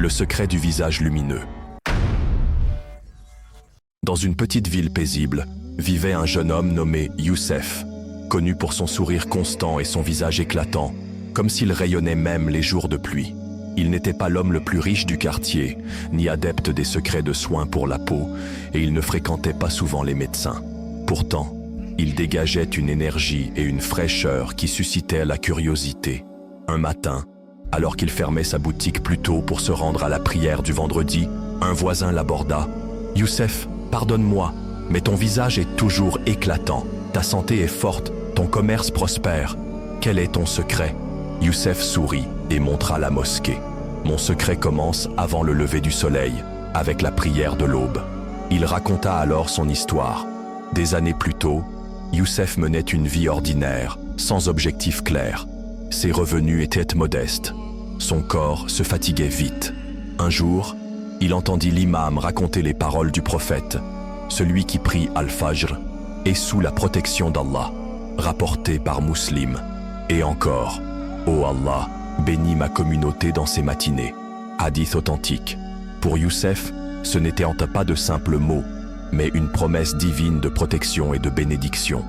Le secret du visage lumineux. Dans une petite ville paisible, vivait un jeune homme nommé Youssef, connu pour son sourire constant et son visage éclatant, comme s'il rayonnait même les jours de pluie. Il n'était pas l'homme le plus riche du quartier, ni adepte des secrets de soins pour la peau, et il ne fréquentait pas souvent les médecins. Pourtant, il dégageait une énergie et une fraîcheur qui suscitaient la curiosité. Un matin, alors qu'il fermait sa boutique plus tôt pour se rendre à la prière du vendredi, un voisin l'aborda. « Youssef, pardonne-moi, mais ton visage est toujours éclatant. Ta santé est forte, ton commerce prospère. Quel est ton secret ?» Youssef sourit et montra la mosquée. « Mon secret commence avant le lever du soleil, avec la prière de l'aube. » Il raconta alors son histoire. Des années plus tôt, Youssef menait une vie ordinaire, sans objectif clair. Ses revenus étaient modestes. Son corps se fatiguait vite. Un jour, il entendit l'imam raconter les paroles du prophète. Celui qui prie Al-Fajr est sous la protection d'Allah, rapporté par Muslim. Et encore, « Ô Allah, bénis ma communauté dans ces matinées ». Hadith authentique. Pour Youssef, ce n'était pas de simples mots, mais une promesse divine de protection et de bénédiction.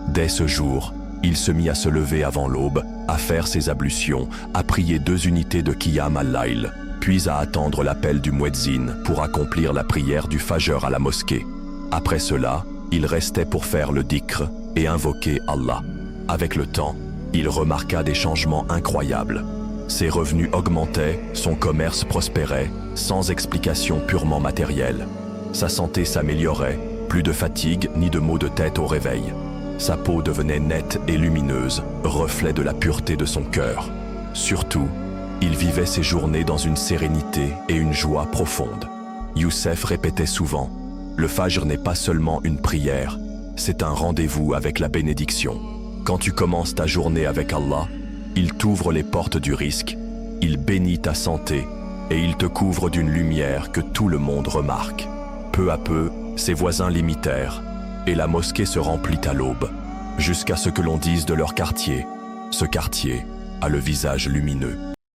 Dès ce jour, il se mit à se lever avant l'aube, à faire ses ablutions, à prier 2 unités de Qiyam al-Layl, puis à attendre l'appel du muezzin pour accomplir la prière du Fajr à la mosquée. Après cela, il restait pour faire le dhikr et invoquer Allah. Avec le temps, il remarqua des changements incroyables. Ses revenus augmentaient, son commerce prospérait, sans explication purement matérielle. Sa santé s'améliorait, plus de fatigue ni de maux de tête au réveil. Sa peau devenait nette et lumineuse, reflet de la pureté de son cœur. Surtout, il vivait ses journées dans une sérénité et une joie profonde. Youssef répétait souvent, « Le Fajr n'est pas seulement une prière, c'est un rendez-vous avec la bénédiction. Quand tu commences ta journée avec Allah, il t'ouvre les portes du risque, il bénit ta santé et il te couvre d'une lumière que tout le monde remarque. » Peu à peu, ses voisins l'imitèrent et la mosquée se remplit à l'aube, jusqu'à ce que l'on dise de leur quartier, « Ce quartier a le visage lumineux. »